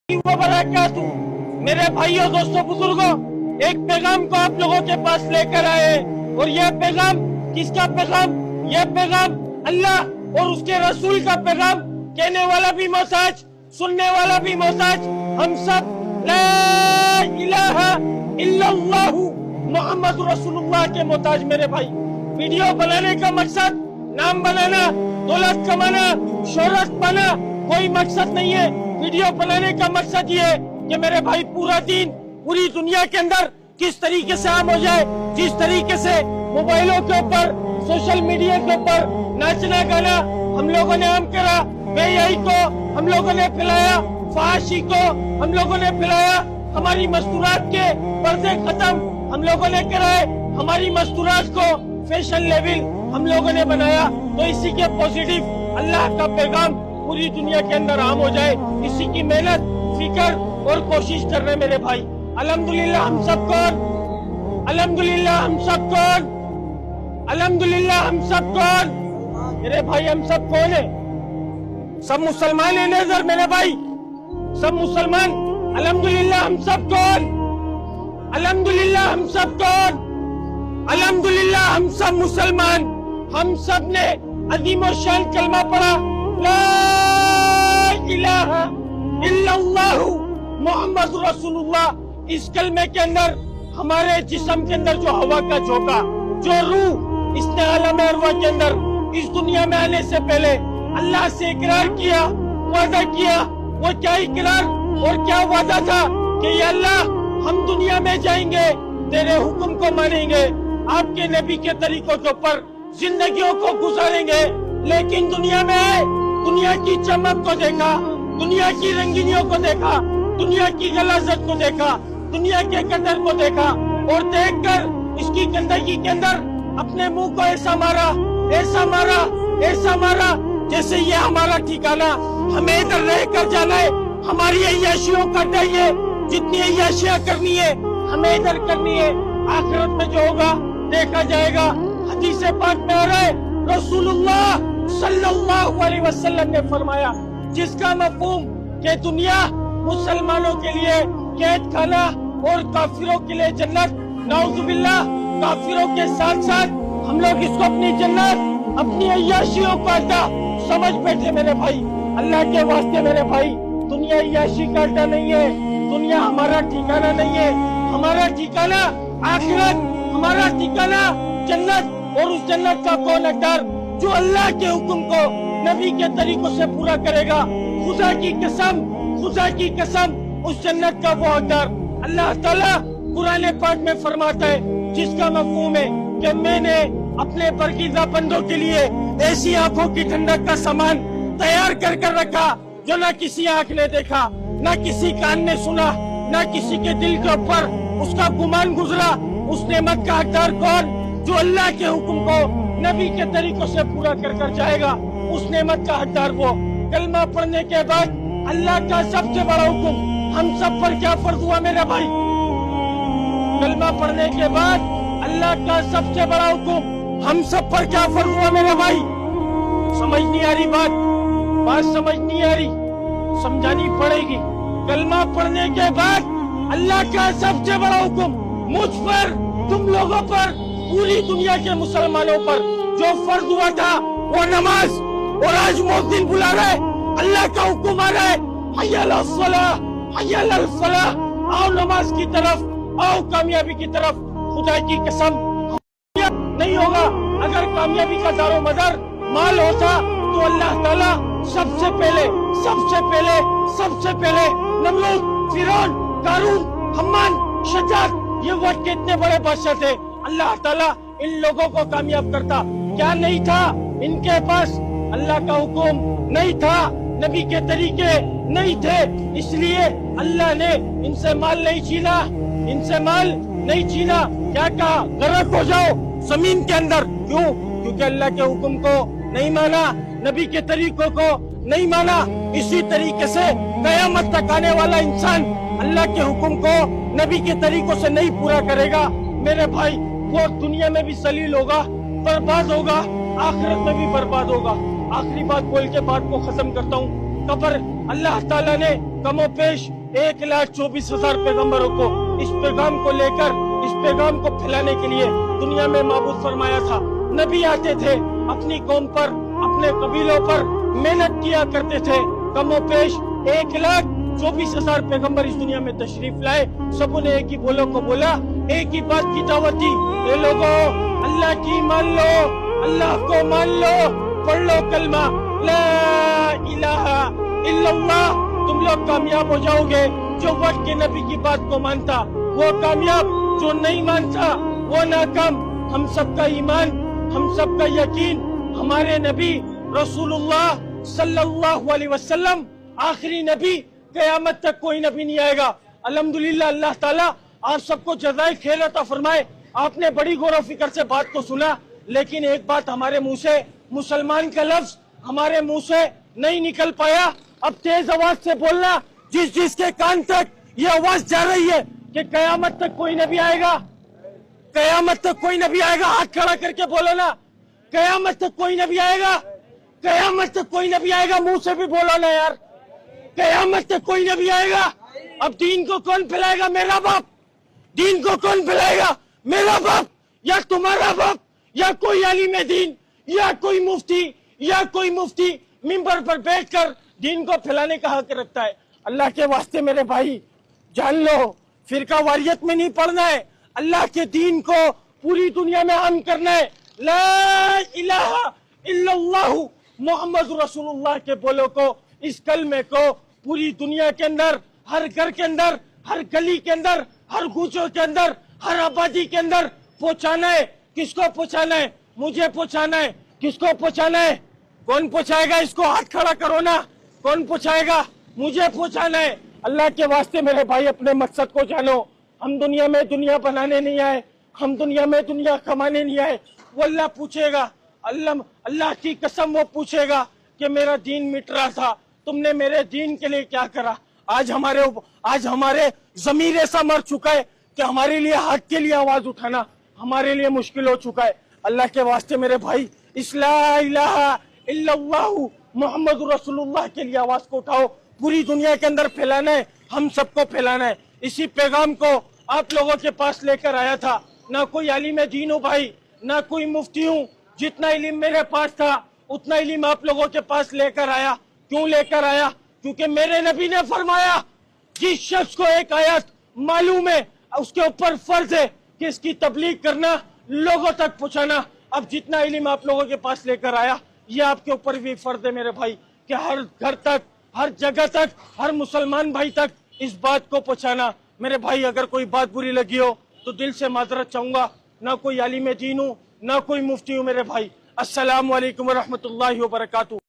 वबरकातुहू। मेरे भाइयों दोस्तों बुजुर्गों, एक पैगाम को आप लोगों के पास लेकर आए और यह पैगाम किसका पैगाम? यह पैगाम अल्लाह और उसके रसूल का पैगाम। कहने वाला भी मोहताज, सुनने वाला भी मोहताज। हम सब ला इलाहा इल्लल्लाहु मुहम्मद रसूलुल्लाह के मोहताज। मेरे भाई, वीडियो बनाने का मकसद नाम बनाना, दौलत कमाना, शोहरत पाना कोई मकसद नहीं है। वीडियो बनाने का मकसद ये है कि मेरे भाई पूरा दिन पूरी दुनिया के अंदर किस तरीके से आम हो जाए, जिस तरीके से मोबाइलों के ऊपर, सोशल मीडिया के ऊपर नाचना गाना हम लोगों ने आम करा, बेहयाई को हम लोगों ने फैलाया, फहाशी को हम लोगों ने फैलाया, हमारी मस्तूरात के पर्दे खत्म हम लोगों ने कराए, हमारी मस्तूरात को फैशन लेवल हम लोगों ने बनाया। तो इसी के पॉजिटिव अल्लाह का पैगाम पूरी दुनिया के अंदर आम हो जाए, इसी की मेहनत, फिक्र और कोशिश कर रहे मेरे भाई। अल्हम्दुलिल्लाह हम सब कौन? अल्हम्दुलिल्लाह हम सब कौन? अल्हम्दुलिल्लाह हम सब कौन? मेरे भाई हम सब कौन है? सब मुसलमान है नजर मेरे भाई, सब मुसलमान। अल्हम्दुलिल्लाह हम सब कौन? अल्हम्दुलिल्लाह हम सब कौन? अल्हम्दुलिल्लाह हम सब मुसलमान। हम सब ने अजीम और शान कलमा पढ़ा, ला इलाहा इल्लल्लाहु मुहम्मद रसूलुल्लाह। इस कलमे के अंदर हमारे जिस्म के अंदर जो हवा का झोंका, जो रूह इसने आलम अरवा के अंदर इस दुनिया में आने से पहले अल्लाह से इकरार किया, वादा किया। वो क्या इकरार और क्या वादा था कि या अल्लाह हम दुनिया में जाएंगे, तेरे हुक्म को मानेंगे, आपके नबी के तरीकों के ऊपर जिंदगियों को गुजारेंगे। लेकिन दुनिया में आए, दुनिया की चमक को देखा, दुनिया की रंगीनियों को देखा, दुनिया की गलाजत को देखा, दुनिया के कदर को देखा और देखकर इसकी गंदगी के अंदर अपने मुंह को ऐसा मारा, ऐसा मारा, ऐसा मारा जैसे ये हमारा ठिकाना, हमें इधर रह कर जाना है, हमारी अय्याशियों का चाहिए, जितनी अय्याशियां करनी है हमें इधर करनी है, आखिरत में जो होगा देखा जाएगा। हदीस पाक में आ रहा है, रसूलुल्लाह सल्लल्लाहु अलैहि वसल्लम ने फरमाया, जिसका मफहूम कि दुनिया मुसलमानों के लिए कैद खाना और काफिरों के लिए जन्नत, नाउजुबिल्लाह, काफिरों के साथ साथ हम लोग इसको अपनी जन्नत, अपनी अय्याशियों का अड्डा समझ बैठे मेरे भाई। अल्लाह के वास्ते मेरे भाई, दुनिया अय्याशी का अड्डा नहीं है, दुनिया हमारा ठिकाना नहीं है। हमारा ठिकाना आखिरत, हमारा ठिकाना जन्नत। और उस जन्नत का कौन हकदार? जो अल्लाह के हुक्म को नबी के तरीकों से पूरा करेगा। खुदा की कसम, खुदा की कसम, उस जन्नत का वो हकदार अल्लाह ताला कुरान पाक में फरमाता है, जिसका मफहूम है कि मैंने अपने बरकीज़ा बंदों के लिए ऐसी आंखों की ठंडक का सामान तैयार कर कर रखा जो ना किसी आंख ने देखा, ना किसी कान ने सुना, ना किसी के दिल के ऊपर उसका गुमान गुजरा। उस नेमत का हकदार कौन? जो अल्लाह के हुक्म को नबी के तरीकों से पूरा कर कर जाएगा, उस नेमत का हकदार वो। कलमा पढ़ने के बाद अल्लाह का सबसे बड़ा हुक्म हम सब पर क्या फर्ज हुआ मेरे भाई? कलमा पढ़ने के बाद अल्लाह का सबसे बड़ा हुक्म हम सब पर क्या फर्ज हुआ मेरे भाई? समझ नहीं आ रही बात समझ नहीं आ रही, समझानी पड़ेगी। कलमा पढ़ने के बाद अल्लाह का सबसे बड़ा हुक्म मुझ पर, तुम लोगों पर, पूरी दुनिया के मुसलमानों पर जो फर्ज हुआ था वो नमाज। और आज मुअज्जिन बुला रहा है, अल्लाह का हुक्म आ रहा है, हय्या अलस सलाह, हय्या अलल फलाह, आओ नमाज की तरफ, आओ कामयाबी की तरफ। खुदा की कसम नहीं होगा। अगर कामयाबी का दारो मदार माल होता तो अल्लाह ताला सबसे पहले नमरूद, फिरौन, कारून, हम्मान, शद्दाद, ये वक्त के इतने बड़े बादशाह थे, अल्लाह ताला इन लोगों को कामयाब करता। क्या नहीं था इनके पास? अल्लाह का हुक्म नहीं था, नबी के तरीके नहीं थे, इसलिए अल्लाह ने इनसे माल नहीं छीना, इनसे माल नहीं छीना। क्या कहा? गर्क हो जाओ जमीन के अंदर। क्यों? क्योंकि अल्लाह के हुक्म को नहीं माना, नबी के तरीकों को नहीं माना। इसी तरीके से कयामत तक आने वाला इंसान अल्लाह के हुक्म को नबी के तरीकों से नहीं पूरा करेगा मेरे भाई, वो दुनिया में भी जलील होगा, बर्बाद होगा, आखिरत में भी बर्बाद होगा। आखिरी बात बोल के बात को खत्म करता हूँ। कब्र اللہ تعالیٰ نے کم و پیش 1,24,000 پیغمبروں کو اس پیغام کو لے کر اس پیغام کو پھیلانے کے لیے دنیا میں مبعوث فرمایا تھا. نبی آتے تھے اپنی قوم پر اپنے قبیلوں پر محنت کیا کرتے تھے. کم و پیش 1,24,000 پیغمبر اس دنیا میں تشریف لائے. سب نے ایک ہی بولوں کو بولا, ایک ہی بات کی دعوت دی, اے لوگوں اللہ کی مان لو, اللہ کو مان لو, پڑھ لو کلمہ لا الہ الا اللہ, تم لوگ کامیاب ہو جاؤ گے. جو وقت کے نبی کی بات کو مانتا وہ کامیاب, جو نہیں مانتا وہ ناکام. ہم سب کا ایمان, ہم سب کا یقین, ہمارے نبی رسول اللہ صلی اللہ علیہ وسلم آخری نبی, قیامت تک کوئی نبی نہیں آئے گا. الحمدللہ اللہ تعالیٰ آپ سب کو جزائے خیر عطا فرمائے. آپ نے بڑی غور و فکر سے بات کو سنا, لیکن ایک بات ہمارے منہ سے, مسلمان کا لفظ ہمارے منہ سے نہیں نکل پایا. اب تیز آواز سے بولنا, جس کے کان تک یہ آواز جا رہی ہے کہ قیامت تک کوئی نبی آئے گا, قیامت تک کوئی نبی آئے گا, ہاتھ کھڑا کر کے بولو نا, قیامت تک کوئی نبی آئے گا, قیامت تک کوئی نبی آئے گا. منہ سے بھی بولو نا یار, قیامت تک کوئی نبی آئے گا. اب دین کو کون پھیلائے گا؟ میرا باپ. دین کو کون پھیلائے گا؟ میرا باپ یا تمہارا باپ, یا کوئی عالم دین, یا کوئی مفتی منبر پر بیٹھ کر دین کو پھیلانے کا حق رکھتا ہے. اللہ کے واسطے میرے بھائی جان لو, فرقہ واریت میں نہیں پڑھنا ہے, اللہ کے دین کو پوری دنیا میں عام کرنا ہے. لا الہ الا اللہ محمد رسول اللہ کے بولوں کو, اس کلمے کو پوری دنیا کے اندر, ہر گھر کے اندر, ہر گلی کے اندر, ہر گوچوں کے اندر, ہر آبادی کے اندر پہنچانا ہے. کس کو پہنچانا ہے؟ مجھے پہنچانا ہے. کس کو پہنچانا ہے؟ کون پہنچائے گا؟ اس کو ہاتھ کھڑا کرو نا, کون پہنچائے گا؟ مجھے پہنچانا ہے. اللہ کے واسطے میرے بھائی اپنے مقصد کو جانو. ہم دنیا میں دنیا بنانے نہیں آئے, ہم دنیا میں دنیا کمانے نہیں آئے. وہ اللہ پوچھے گا, اللہ کی قسم وہ پوچھے گا کہ میرا دین مٹ رہا تھا, تم نے میرے دین کے لیے کیا کرا؟ آج ہمارے ضمیر ایسا مر چکا ہے کہ ہمارے لیے حق کے لیے آواز اٹھانا ہمارے لیے مشکل ہو چکا ہے. اللہ کے واسطے میرے بھائی اس لا الہ الا اللہ محمد رسول اللہ کے لیے آواز کو اٹھاؤ. پوری دنیا کے اندر پھیلانا ہے, ہم سب کو پھیلانا ہے. اسی پیغام کو آپ لوگوں کے پاس لے کر آیا تھا. نہ کوئی عالم دین ہوں بھائی, نہ کوئی مفتی ہوں. جتنا علم میرے پاس تھا اتنا علم آپ لوگوں کے پاس لے کر آیا. کیوں لے کر آیا؟ کیونکہ میرے نبی نے فرمایا جس شخص کو ایک آیت معلوم ہے اس کے اوپر فرض ہے کہ اس کی تبلیغ کرنا, لوگوں تک پہنچانا. اب جتنا علم آپ لوگوں کے پاس لے کر آیا, یہ آپ کے اوپر بھی فرض ہے میرے بھائی کہ ہر گھر تک, ہر جگہ تک, ہر مسلمان بھائی تک اس بات کو پہنچانا. میرے بھائی اگر کوئی بات بری لگی ہو تو دل سے معذرت چاہوں گا. نہ کوئی عالم دین ہوں, نہ کوئی مفتی ہوں میرے بھائی. السلام علیکم ورحمۃ اللہ وبرکاتہ.